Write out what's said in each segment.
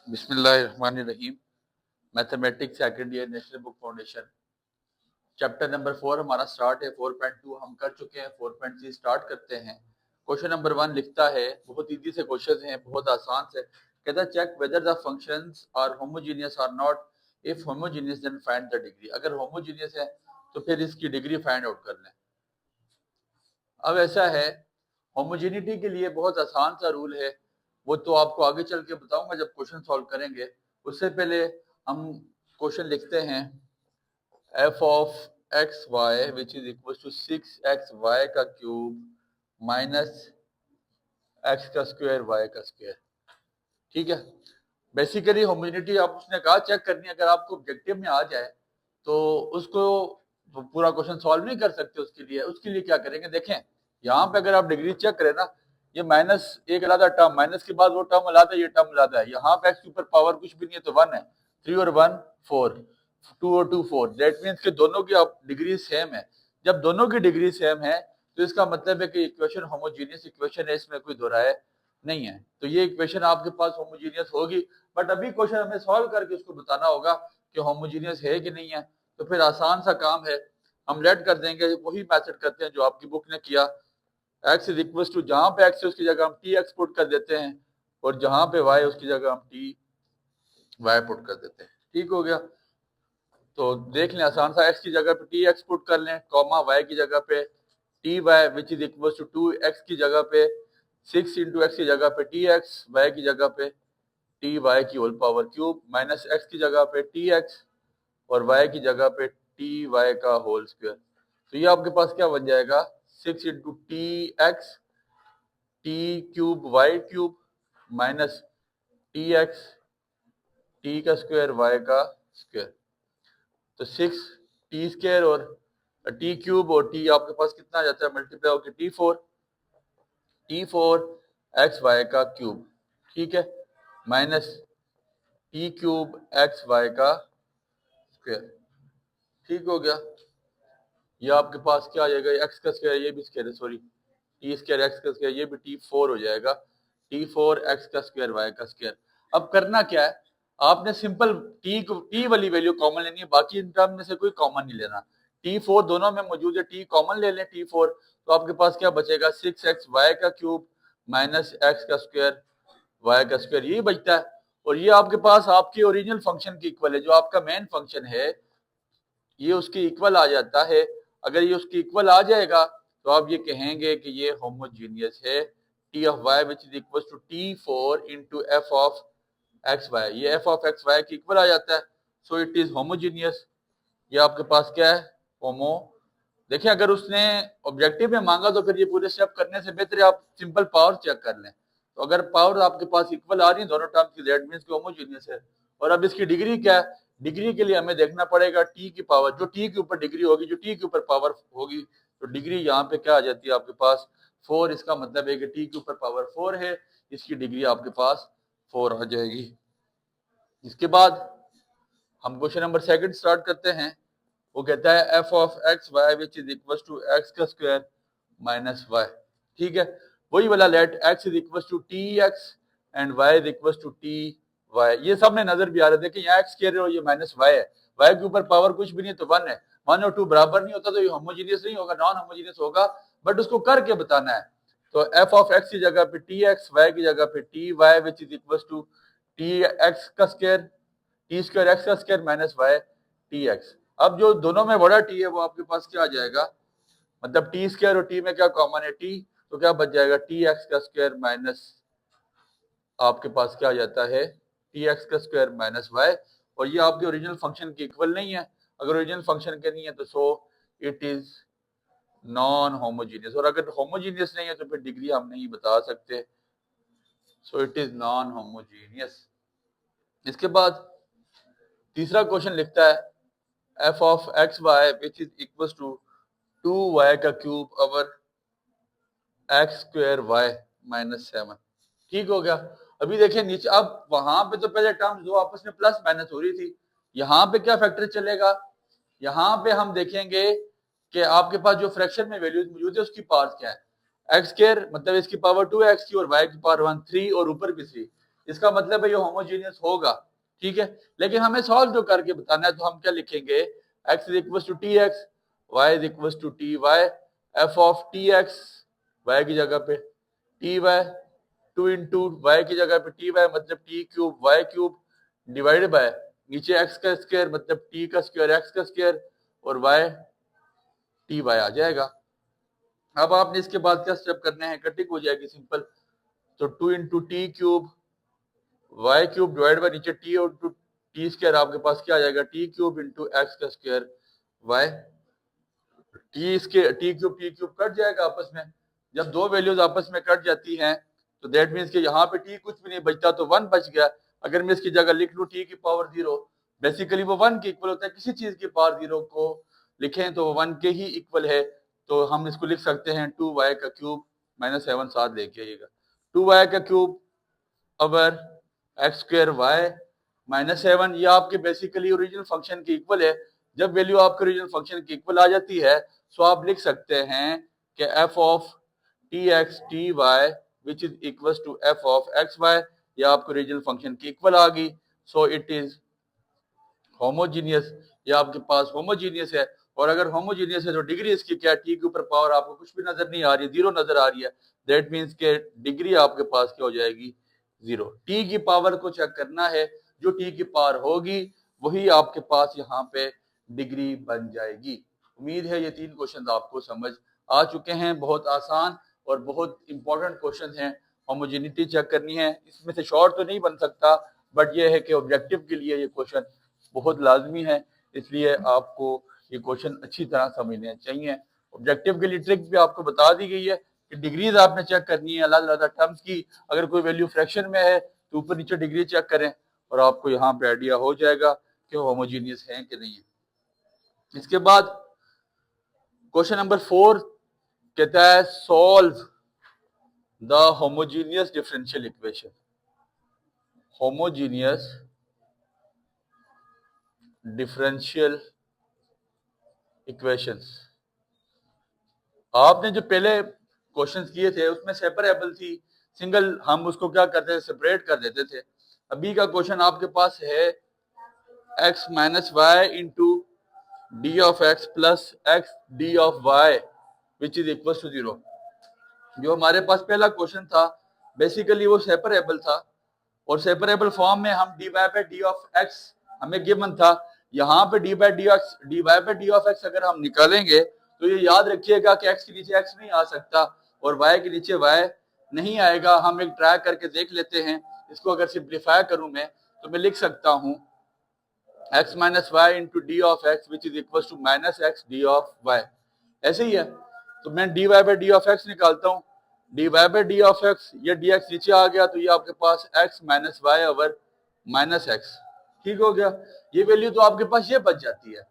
बिस्मिल्लाहिर्रहमानिर्रहीम। Mathematics second year national book foundation chapter number 4 हमारा start है। 4.2 हम कर चुके हैं, 4.3 स्टार्ट करते हैं। क्वेश्चन नंबर 1 लिखता है, बहुत इजी से क्वेश्चन है, बहुत आसान से। कहता है check whether the functions are homogeneous और not. If homogeneous then find the degree. अगर होमोजीनियस है तो फिर इसकी डिग्री फाइंड आउट कर लें। अब ऐसा है, होमोजेनिटी के लिए बहुत आसान सा रूल है, वो तो आपको आगे चल के बताऊंगा जब क्वेश्चन सॉल्व करेंगे। उससे पहले हम क्वेश्चन लिखते हैं, F of X Y which is equal to 6x y का क्यूब माइनस एक्स का स्क्वायर वाई का स्क्वायर। ठीक है, बेसिकली होमोजेनिटी आप उसने कहा चेक करनी है। अगर आपको ऑब्जेक्टिव में आ जाए तो उसको पूरा क्वेश्चन सॉल्व नहीं कर सकते। उसके लिए क्या करेंगे, देखें यहाँ पे अगर आप डिग्री चेक करें ना, ये माइनस एक अलग टर्म, माइनस के बाद वो टर्म अलग है, ये टर्म अलग है। यहाँ पे एक्स के ऊपर पावर कुछ भी नहीं है तो 1 है, 3 और 1 4, 2 और 2 4। दैट मीन्स कि दोनों की डिग्री सेम है। जब दोनों की डिग्री सेम है तो इसका मतलब है कि इक्वेशन होमोजीनियस इक्वेशन है, इसमें कोई दो राय नहीं है। तो ये इक्वेशन आपके पास होमोजीनियस होगी। बट अभी क्वेश्चन हमें सॉल्व करके उसको बताना होगा कि होमोजीनियस है कि नहीं है। तो फिर आसान सा काम है, हम लेट कर देंगे, वही मेथड करते हैं जो आपकी बुक ने किया। x इज इक्वल टू, जहां पे x है उसकी जगह हम टी एक्स पुट कर देते हैं, और जहां पे y है उसकी जगह हम टी वाई पुट कर देते हैं। ठीक हो गया। तो देख लें, आसान सा, x की जगह पे टी एक्स पुट कर लें, कॉमा y की जगह पे T Y which is equal to 2x की जगह पे 6 इंटू एक्स की जगह पे टी एक्स, वाई की जगह पे टी वाई की whole power cube, minus X की जगह पे टी एक्स और वाई की जगह पे टी वाई का होल स्क्वायर। तो ये आपके पास क्या बन जाएगा, 6 into T X T cube Y cube minus T X T का स्क्वायर वाई का स्क्वायर। तो 6 टी स्क्वायर और टी क्यूब और टी आपके पास कितना आ जाता है, मल्टीप्लाई होकर टी4 एक्स वाई का क्यूब। ठीक है, minus T cube X Y का स्क्वायर। ठीक हो गया। ये आपके पास क्या आ जाएगा, एक्स का स्क्वायर, ये भी स्क्वायर है, सॉरी, टी स्क्वायर एक्स का स्क्वायर, ये भी टी4 हो जाएगा, टी4 एक्स का स्क्वायर वाई का स्क्वायर। अब करना क्या है, आपने सिंपल टी वाली वैल्यू कॉमन लेनी है, बाकी इन टर्म में से कोई कॉमन नहीं लेना। टी4 दोनों में मौजूद है, टी कॉमन ले लें टी4, तो आपके पास क्या बचेगा, 6x वाई का क्यूब माइनस एक्स का स्क्वायर वाई का स्क्वायर, यही बचता है। और ये आपके पास आपके ओरिजिनल फंक्शन की इक्वल है, जो आपका मेन फंक्शन है ये उसके इक्वल आ जाता है। अगर ये उसके इक्वल आ जाएगा तो आप ये कहेंगे कि ये होमोजीनियस है। T of Y which is equal to टी4 into F of X Y, ये एफ ऑफ एक्स वाई के इक्वल आ जाता है, सो इट इज होमोजीनियस। ये आपके पास क्या है, होमो। देखिए अगर उसने ऑब्जेक्टिव में मांगा तो फिर ये पूरे स्टेप करने से बेहतर है आप सिंपल पावर चेक कर लें। तो अगर पावर आपके पास इक्वल आ रही है दोनों टर्म्स की, दैट मींस कि होमोजीनियस है। और अब इसकी डिग्री क्या है, डिग्री के लिए हमें देखना पड़ेगा टी की पावर, जो टी के ऊपर डिग्री होगी, जो टी के ऊपर पावर होगी, तो डिग्री यहाँ पे क्या आ जाती है आपके पास 4। इसका मतलब है कि टी के ऊपर पावर 4 है, इसकी डिग्री आपके पास 4 आ जाएगी। इसके बाद हम क्वेश्चन नंबर 2 स्टार्ट करते हैं। वो कहता है F of X Y which is equal to X का स्क्वायर माइनस वाई। ठीक है, वही वाला let X is equal to T X and Y is equal to T Y. ये सामने नजर भी आ रहा है, देखिए यहाँ एक्स कह रहे हो, ये माइनस वाई है, वाई के ऊपर पावर कुछ भी नहीं तो 1 है। 1 और 2 बराबर नहीं होता तो ये होमोजीनियस नहीं होगा, नॉन होमोजीनियस होगा। बट उसको करके बताना है। तो एफ ऑफ एक्स की जगह पे टी एक्स, वाई की जगह पे T Y which is equal to T X का स्क्वायर, टी स्क्वायर एक्स का square minus Y T X. अब जो दोनों में बड़ा टी है वो आपके पास क्या आ जाएगा, मतलब टी स्क्वायर और टी में क्या कॉमन है, टी, तो क्या बच जाएगा टी एक्स का स्क्वायर माइनस आपके पास क्या आ जाता है टी एक्स का स्क्वायर माइनस वाई। और ये आपके ओरिजिनल फंक्शन के इक्वल नहीं है। अगर ओरिजिनल फंक्शन के नहीं है तो सो इट इज नॉन होमोजीनियस। और अगर होमोजीनियस नहीं है तो फिर डिग्री हम नहीं बता सकते, so it is non homogeneous. इसके बाद तीसरा क्वेश्चन लिखता है F of X Y which is equal to 2y का cube over X square Y minus 7। ठीक हो गया। अभी देखिए नीचे, अब वहां पे तो पहले टर्म्स दो आपस में प्लस माइनस हो रही थी, यहाँ पे क्या फैक्टर चलेगा, यहाँ पे हम देखेंगे कि आपके पास जो फ्रैक्शन में वैल्यूज मौजूद है उसकी पावर्स क्या है। एक्स स्क्वायर मतलब इसकी पावर 2 है एक्स की, और वाई की पावर 1 3, और ऊपर भी 3। इसका मतलब है ये होमोजीनियस होगा, ठीक है। लेकिन हमें सॉल्व तो करके बताना है, तो हम क्या लिखेंगे, x is equal to T X, Y is equal to T Y, F of T X Y की जगह पे T Y, two into Y की जगह पे टी वाई मतलब T cube Y cube, divided by नीचे एक्स का square मतलब टी का स्क्वायर एक्स का स्क्वायर, और वाई टी वाई आ जाएगा। अब आपने इसके बाद क्या स्टेप करने हैं, कटिंग हो जाएगी सिंपल। तो two into T cube Y cube divide by नीचे टी और टू टी स्क्वायर, आपके पास क्या आ जाएगा, टी क्यूब इंटू एक्स का square Y, T cube cut जाएगा आपस में। जब दो वैल्यूज आपस में कट जाती हैं तो दैट मीन्स कि यहाँ पे टी कुछ भी नहीं बचता, तो वन बच गया। अगर मैं इसकी जगह लिख लूँ टी की पावर 0, बेसिकली वो वन के इक्वल होता है। किसी चीज की पावर 0 को लिखें तो वो वन के ही इक्वल है। तो हम इसको लिख सकते हैं 2y का क्यूब माइनस 7 साथ लेके आइएगा, 2y का cube over X square Y minus 7, ये आपके बेसिकली ओरिजिनल फंक्शन के इक्वल है। जब वैल्यू आपके ओरिजिनल फंक्शन के इक्वल आ जाती है तो आप लिख सकते हैं कि F of T X T Y which is equal to F of X Y, ये आपके ओरिजिनल फंक्शन की इक्वल आ गई। सो इट इज होमोजीनियस, ये आपके पास होमोजीनियस है। और अगर होमोजीनियस है तो डिग्री इसकी क्या है, टी के ऊपर पावर आपको कुछ भी नजर नहीं आ रही है, 0 नजर आ रही है, दैट मीन्स के डिग्री आपके पास क्या हो जाएगी, 0। टी की पावर को चेक करना है, जो टी की पावर होगी वही आपके पास यहाँ पे डिग्री बन जाएगी। उम्मीद है ये 3 क्वेश्चन आपको समझ आ चुके हैं, बहुत आसान और बहुत इंपॉर्टेंट क्वेश्चन हैं। होमोजेनिटी चेक करनी है, इसमें से शॉर्ट तो नहीं बन सकता, बट ये है कि ऑब्जेक्टिव के लिए ये क्वेश्चन बहुत लाजमी है, इसलिए आपको ये क्वेश्चन अच्छी तरह समझने चाहिए। ऑब्जेक्टिव के लिए ट्रिक भी आपको बता दी गई है कि डिग्रीज आपने चेक करनी है अलग अलग टर्म्स की। अगर कोई वैल्यू फ्रैक्शन में है तो ऊपर नीचे डिग्री चेक करें और आपको यहाँ पे आइडिया हो जाएगा कि होमोजीनियस है कि नहीं है। इसके बाद क्वेश्चन नंबर 4 कहता है solve the homogeneous differential equation. Homogeneous differential equations, आपने जो पहले क्वेश्चंस किए थे उसमें सेपरेबल थी, सिंगल हम उसको क्या करते थे, सेपरेट कर देते थे। अभी का क्वेश्चन आपके पास है x minus Y into D of X plus x D of Y which is equal to 0। जो हमारे पास पहला क्वेश्चन था बेसिकली वो सेपरेबल था, और सेपरेबल फॉर्म में हम D Y by D of X हमें गिवन था। यहाँ पे D Y by D of X अगर हम निकालेंगे तो ये याद रखिएगा कि एक्स के नीचे एक्स नहीं आ सकता और वाई के नीचे वाई नहीं आएगा। हम एक ट्राई करके देख लेते हैं, इसको अगर सिंप्लीफाई करूं मैं तो मैं लिख सकता हूं X minus Y into D of x which is equal to minus X D of Y, ऐसे ही है। तो मैं D Y by D of X निकालता हूँ, D Y by D of X, ये डी एक्स नीचे आ गया तो ये आपके पास X minus Y over minus x, ठीक हो गया। ये वैल्यू तो आपके पास ये बच जाती है।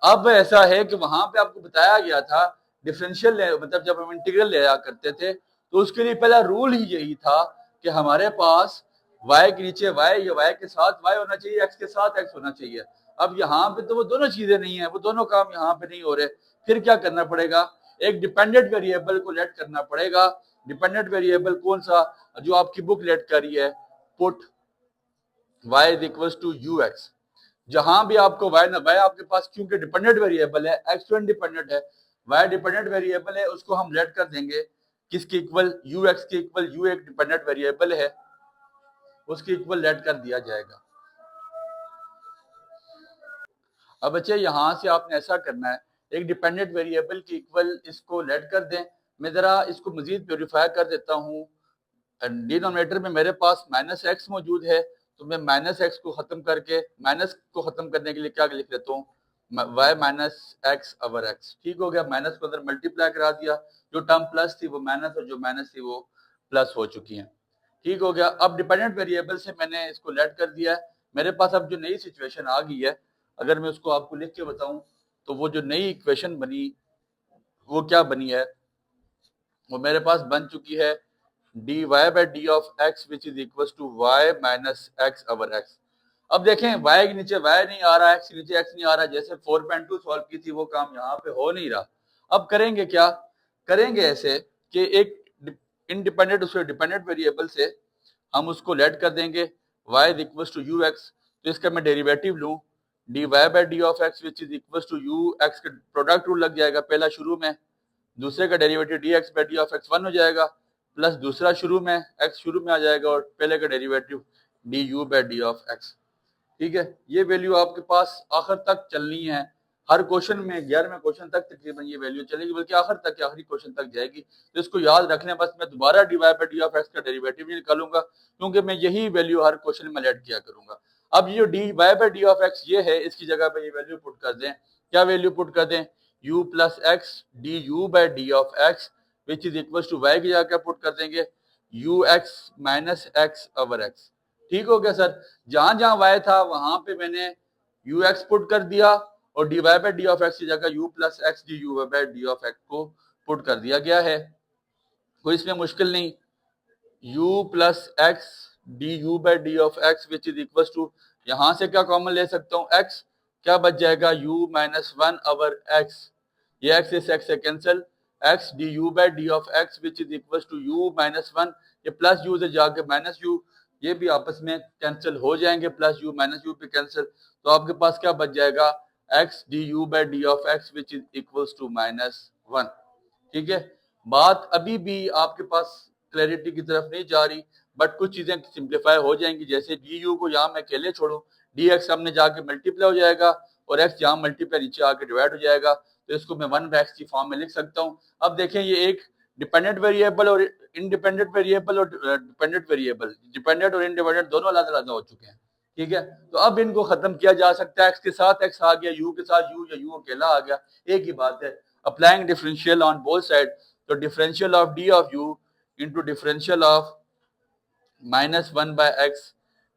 अब ऐसा है कि वहां पे आपको बताया गया था डिफरेंशियल मतलब जब हम इंटीग्रल लिया करते थे तो उसके लिए पहला रूल ही यही था कि हमारे पास y के नीचे y या y के साथ y होना चाहिए, x के साथ x होना चाहिए। अब यहाँ पे तो वो दोनों चीजें नहीं है, वो दोनों काम यहाँ पे नहीं हो रहे। फिर क्या करना पड़ेगा, एक डिपेंडेंट वेरिएबल को लेट करना पड़ेगा। डिपेंडेंट वेरिएबल कौन सा, जो आपकी बुक लेट करी है, put y is equal to you X. जहां भी आपको y आपके पास क्योंकि डिपेंडेंट वेरिएबल है, x तो इंडिपेंडेंट है, y डिपेंडेंट वेरिएबल है, उसको हम लेट कर देंगे किसके इक्वल, यू एक्स के इक्वल। यू एक डिपेंडेंट वेरिएबल है, उसके इक्वल लेट कर दिया जाएगा। अब बच्चे यहां से आपने ऐसा करना है, एक डिपेंडेंट वेरिएबल के इक्वल इसको लेट कर दें। मैं जरा इसको मजीद प्योरीफाई कर देता हूँ। डिनोमिनेटर में मेरे पास माइनस एक्स मौजूद है, तो मैं माइनस एक्स को खत्म करके, माइनस को खत्म करने के लिए क्या लिख लेता हूँ, y minus X over x, ठीक हो गया। माइनस को अंदर मल्टीप्लाई करा दिया, जो टर्म प्लस थी वो माइनस और जो माइनस थी वो प्लस हो चुकी है, ठीक हो गया। अब डिपेंडेंट वेरिएबल से मैंने इसको लेट कर दिया है। मेरे पास अब जो नई सिचुएशन आ गई है, अगर मैं उसको आपको लिख के बताऊं तो वो जो नई इक्वेशन बनी वो क्या बनी है, वो मेरे पास बन चुकी है D Y by D of x which is equal to Y minus X over X. अब देखें y के नीचे y नहीं आ रहा, x के नीचे x नहीं आ रहा, जैसे 4.2 सॉल्व की थी वो काम यहाँ पे हो नहीं रहा। अब करेंगे क्या, करेंगे ऐसे कि एक इंडिपेंडेंट उसके डिपेंडेंट वेरिएबल से हम उसको लेट कर देंगे y is equal to you x, तो इसका मैं डेरिवेटिव लूँ dy by D of x which is equal to you x का प्रोडक्ट रूल लग जाएगा पहला शुरू में, दूसरे का derivative D X by D of X 1 हो जाएगा, प्लस दूसरा शुरू में एक्स शुरू में आ जाएगा और पहले का derivative D you by D of x. ठीक है, ये वैल्यू आपके पास आखिर तक चलनी है, हर क्वेश्चन में 11वें क्वेश्चन तक तकरीबन ये वैल्यू चलेगी, बल्कि आखिर तक आखिरी क्वेश्चन तक जाएगी। तो इसको याद रख लें, बस मैं दोबारा D Y by D of X का डेरिवेटिव नहीं निकालूंगा क्योंकि मैं यही वैल्यू हर क्वेश्चन में लेट किया करूंगा। अब ये D Y by D of X ये है, इसकी जगह पे ये वैल्यू पुट कर दें, क्या वैल्यू पुट कर दें, u plus x D you by D of x which is equal to Y की जगह पुट कर देंगे U X minus X over X. ठीक हो गया सर, जहां जहां y था वहां पे मैंने यू एक्स पुट कर दिया और D Y by D of x की जगह U plus x D you by D of X को पुट कर दिया गया है, कोई इसमें मुश्किल नहीं। u plus x D you by D of x which is equal to, यहां से क्या कॉमन ले सकता हूँ x, क्या बच जाएगा u माइनस 1 ओवर x, ये x इस x से cancel, x D you by D of x which is equal to u minus 1, ये प्लस u से जाके माइनस u, ये भी आपस में कैंसिल हो जाएंगे, प्लस u माइनस u पे कैंसिल, तो आपके पास क्या बच जाएगा x D you by D of x which is equal to minus 1। ठीक है, बात अभी भी आपके पास क्लैरिटी की तरफ नहीं जा रही, बट कुछ चीजें सिंप्लीफाई हो जाएंगी, जैसे डी यू को यहाँ मैं अकेले छोड़ूं, डी एक्स सामने जाके मल्टीप्लाई हो जाएगा और एक्स यहाँ मल्टीप्लाई नीचे आके डिवाइड हो जाएगा, तो इसको मैं 1 एक्स की फॉर्म में लिख सकता हूँ। अब देखें, ये एक डिपेंडेंट वेरिएबल और इंडिपेंडेंट वेरिएबल और डिपेंडेंट वेरिएबल, डिपेंडेंट और इंडिपेंडेंट दोनों अलग अलग हो चुके हैं। ठीक है, तो अब इनको खत्म किया जा सकता है, एक्स के साथ एक्स आ गया, यू के साथ यू या यू अकेला आ गया, एक ही बात है। Applying differential on both side, तो differential of D of U into differential of minus 1 by X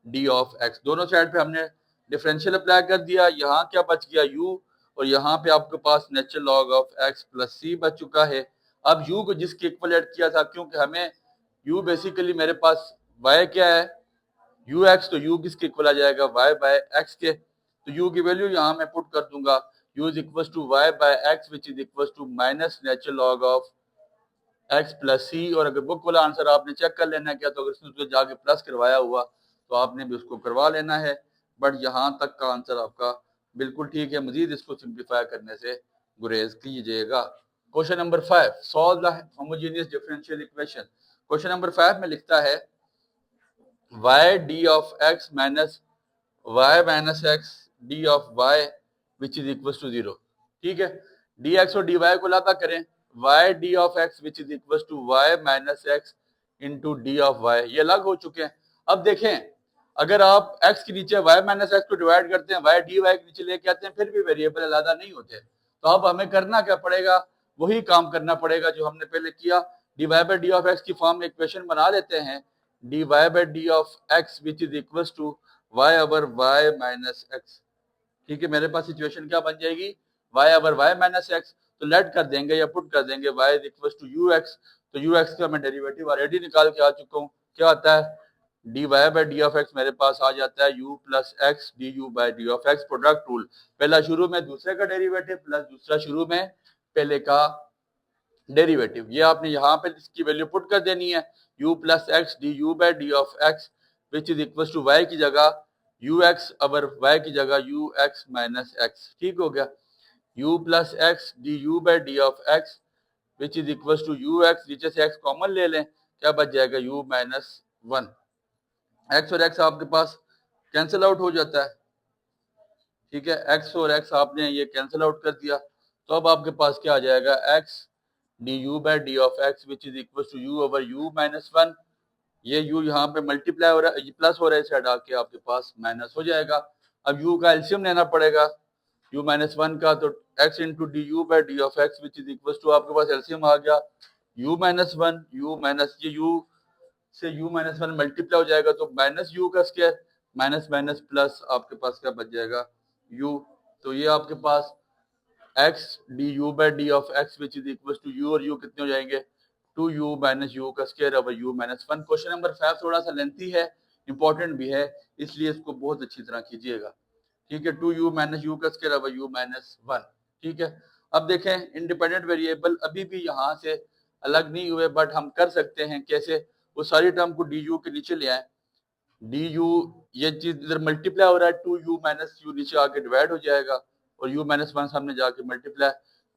D of X, दोनों साइड पे हमने डिफरेंशियल अप्लाई कर दिया, यहाँ क्या बच गया u, और यहाँ पे आपके पास natural log of x plus C बच चुका है। अब u को जिसके इक्वल ऐड किया था, क्योंकि हमें u बेसिकली मेरे पास y क्या है u x, तो u किसके इक्वल आ जाएगा y बाय x के, तो u की वैल्यू यहाँ मैं पुट कर दूंगा u is equal to y by x which is equal to minus natural log of x plus C. और अगर बुक वाला आंसर आपने चेक कर लेना है क्या, तो अगर उसमें जाके प्लस करवाया हुआ तो आपने भी उसको करवा लेना है, बट यहाँ तक का आंसर आपका बिल्कुल ठीक है, मजीद इसको सिंप्लीफाई करने से गुरेज कीजिएगा। Question number 5, solve the homogeneous differential equation. Question number 5 में लिखता है y d of x minus y minus x d of y which is equal to 0। ठीक है, dx और dy को लाता करें, y d of x which is equal to y minus x into D of y, ये अलग हो चुके हैं। अब देखें, अगर आप x के नीचे y माइनस एक्स को डिवाइड करते हैं, y डी वाई के नीचे लेके आते हैं, फिर भी वेरिएबल अलग नहीं होते, तो अब हमें करना क्या पड़ेगा, वही काम करना पड़ेगा जो हमने पहले किया, d Y by D of x की फॉर्म में इक्वेशन बना लेते हैं, d Y by D of x which is equal to y over y minus x. ठीक है, मेरे पास सिचुएशन क्या बन जाएगी, y over y minus x, तो लेट कर देंगे या पुट कर देंगे y is equal to you x, तो यू एक्स का मैं डेरिवेटिव ऑलरेडी निकाल के आ चुका हूँ, क्या आता है D Y by D of x मेरे पास आ जाता है u plus x D you by D of x, product rule, पहला शुरू में दूसरे का डेरिवेटिव प्लस दूसरा शुरू में पहले का डेरिवेटिव, ये आपने यहाँ पे इसकी वैल्यू पुट कर देनी है, u plus x D you by D of x which is equal to Y की जगह यू एक्स ओवर वाई की जगह यू एक्स माइनस एक्स। ठीक हो गया, u plus x D you by D of x which is equal to you x, नीचे से x common ले लें, क्या बच जाएगा u माइनस 1, x और x आपके पास कैंसिल आउट हो जाता है। ठीक है, x और x आपने ये कैंसिल आउट कर दिया, तो अब आपके पास क्या आ जाएगा x D you by D of x which is equal to u over u minus 1, ये u यहाँ पे मल्टीप्लाई हो रहा है, प्लस हो रहा है, साइड आके आपके पास माइनस हो जाएगा। अब u का एलसीएम लेना पड़ेगा u माइनस 1 का, तो x into d you by D of x which is equal to, आपके पास एलसीएम आ गया u माइनस 1, u माइनस ये u से u माइनस 1 मल्टीप्लाई हो जाएगा, तो माइनस u का स्क्वायर माइनस माइनस प्लस आपके पास क्या बच जाएगा u, तो ये आपके पास x D you by D of x which is equal to u, और u कितने हो जाएंगे 2u माइनस u का square over u minus 1। Question number 5 थोड़ा सा लेंथी है, इंपॉर्टेंट भी है, इसलिए इसको बहुत अच्छी तरह कीजिएगा। ठीक है, 2u माइनस u का स्क्वायर ओवर u माइनस 1। ठीक है, अब देखें इंडिपेंडेंट वेरिएबल अभी भी यहाँ से अलग नहीं हुए, बट हम कर सकते हैं कैसे, वो सारी टर्म को डी यू के नीचे ले आए, डी यू ये चीज इधर मल्टीप्लाई हो रहा है, 2u माइनस यू नीचे आके डिवाइड हो जाएगा और u माइनस वन सामने जाके multiply,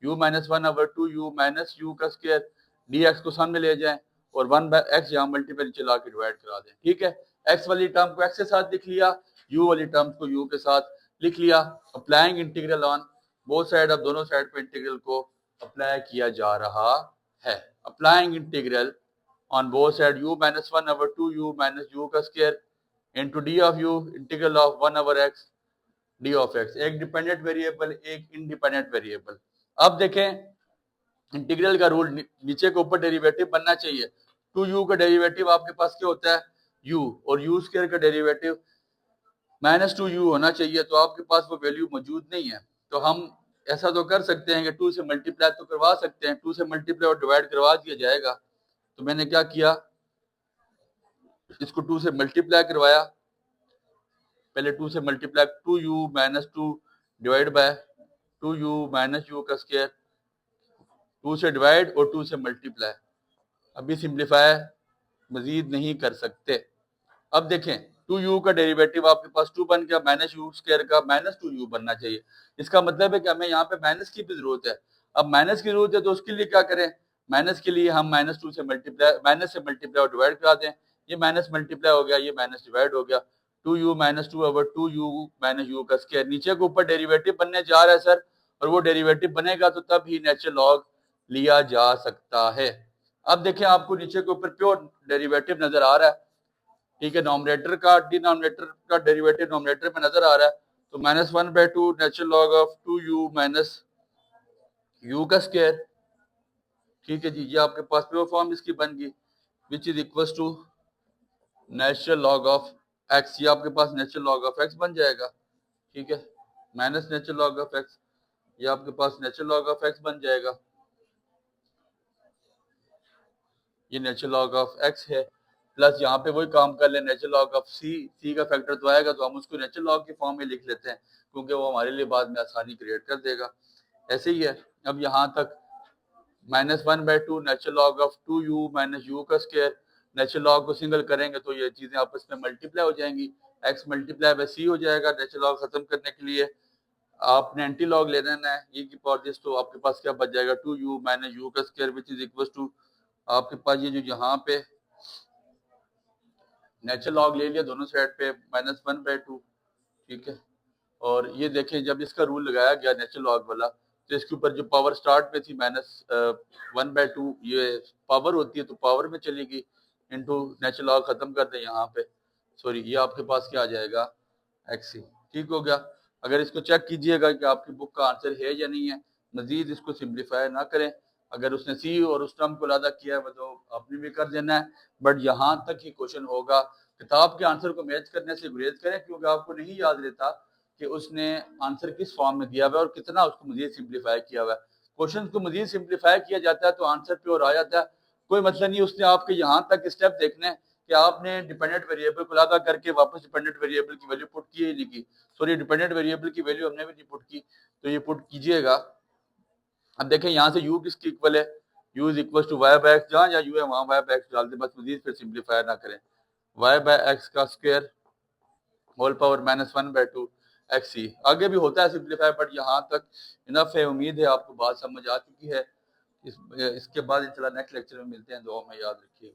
u minus one over 2u minus you का स्क्वायर, dx को सामने ले जाएं और 1/x यहाँ मल्टीप्लाई नीचे ला के डिवाइड करा दें। ठीक है, x वाली टर्म को x के साथ लिख लिया, u वाली टर्म को u के साथ लिख लिया। Applying integral on both side, अब दोनों साइड पे इंटीग्रल को अप्लाई किया जा रहा है। Applying integral on both side u minus one over 2u minus you का square into d of u integral of 1 over x d of x, एक डिपेंडेंट वेरिएबल एक इंडिपेंडेंट वेरिएबल। अब देखें इंटीग्रल का रूल नीचे के ऊपर डेरिवेटिव बनना चाहिए। 2u का डेरिवेटिव आपके पास क्या होता है u, और u स्क्वायर का डेरिवेटिव माइनस 2u होना चाहिए, तो आपके पास वो वैल्यू मौजूद नहीं है। तो हम ऐसा तो कर सकते हैं कि 2 से मल्टीप्लाई तो करवा सकते हैं, 2 से मल्टीप्लाई और डिवाइड करवा दिया जाएगा। तो मैंने क्या किया, इसको 2 से मल्टीप्लाई करवाया, पहले 2 से multiply 2u minus 2 divide by 2u minus you का स्क्वायर, 2 से डिवाइड और 2 से मल्टीप्लाई। अभी सिंप्लीफाई मजीद नहीं कर सकते। अब देखें 2u का डेरिवेटिव आपके पास 2 बन गया, माइनस यू स्क्वायर का माइनस 2u बनना चाहिए। इसका मतलब है कि हमें यहाँ पे माइनस की भी जरूरत है। अब माइनस की जरूरत है तो उसके लिए क्या करें, माइनस के लिए हम माइनस 2 से मल्टीप्लाई, माइनस से मल्टीप्लाई और डिवाइड करा दें। ये माइनस मल्टीप्लाई हो गया, ये माइनस डिवाइड हो गया, 2u minus 2 over 2u minus you का स्क्वायर। नीचे के ऊपर डेरिवेटिव बनने जा रहा है सर, और वो डेरिवेटिव बनेगा तो तब ही नेचुरल लॉग लिया जा सकता है। अब देखें आपको नीचे के ऊपर प्योर डेरिवेटिव नजर आ रहा है। ठीक है, नॉमिनेटर का डिनोमिनेटर का डेरिवेटिव नॉमिनेटर में नजर आ रहा है, तो minus 1/2 natural log of 2u minus you का स्क्वायर। ठीक है जी, ये आपके पास प्योर फॉर्म इसकी बन गई, which is equal to natural log of x। ये आपके पास नेचुरल लॉग ऑफ x बन जाएगा। ठीक है, minus natural log of x, ये आपके पास नेचुरल लॉग ऑफ x बन जाएगा। ये नेचुरल लॉग ऑफ x है, प्लस यहाँ पे वही काम कर ले नेचुरल लॉग ऑफ c का फैक्टर तो आएगा तो हम उसको नेचुरल लॉग के फॉर्म में लिख लेते हैं, क्योंकि वो हमारे लिए बाद में आसानी क्रिएट कर देगा। ऐसे ही है, अब यहाँ तक minus 1/2 natural log of 2u minus you का स्क्वायर। नेचुरल लॉग को सिंगल करेंगे तो ये चीजें आपस में मल्टीप्लाई हो जाएंगी, x मल्टीप्लाई बाय c हो जाएगा। नेचुरल लॉग खत्म करने के लिए आपने एंटी लॉग ले लेना है, ये की पावर दिस, तो आपके पास क्या बच जाएगा 2u माइनस यू का square, which is equal to आपके पास ये जो यहाँ पे नेचुरल लॉग ले लिया दोनों साइड पे माइनस 1/2। ठीक है, और ये देखें जब इसका रूल लगाया गया नेचुरल लॉग वाला, तो इसके ऊपर जो पावर स्टार्ट पे थी माइनस 1/2, ये पावर होती है तो पावर में चलेगी, इनटू नेचुरल लॉग खत्म कर दें यहाँ पे, सॉरी ये आपके पास क्या आ जाएगा एक्स। ठीक हो गया। अगर इसको चेक कीजिएगा कि आपकी बुक का आंसर है या नहीं है, मजीद इसको सिंप्लीफाई ना करें। अगर उसने सी और उस टर्म को लादा किया है तो आपने भी कर देना है, बट यहाँ तक ही क्वेश्चन होगा। किताब के आंसर को मैच करने से गुरेज करें, क्योंकि आपको नहीं याद रहता कि उसने आंसर किस फॉर्म में दिया हुआ है और कितना उसको मजीद सिंप्लीफाई किया हुआ है। क्वेश्चन को मजीद सिंप्लीफाई किया जाता है तो आंसर प्योर आ जाता है। कोई मतलब नहीं उसने आपके यहाँ तक स्टेप देखने कि आपने डिपेंडेंट वेरिएबल को लादा करके वापस डिपेंडेंट वेरिएबल की वैल्यू पुट की ही नहीं की, सॉरी डिपेंडेंट वेरिएबल की वैल्यू हमने भी नहीं पुट की, तो ये पुट कीजिएगा। अब देखें यहाँ से u किसकी इक्वल है, u is equal to y by x, जहाँ u है वहाँ वाई बाय एक्स डाल दे बस, मजीद फिर सिंप्लीफाई ना करें। वाई बाय एक्स का square whole power minus 1/2 X C. आगे भी होता है सिंप्लीफाई, बट यहाँ तक इनफ है। उम्मीद है आपको बात समझ आ चुकी है। इसके बाद इंशाल्लाह नेक्स्ट लेक्चर में मिलते हैं। दुआ में याद रखिए।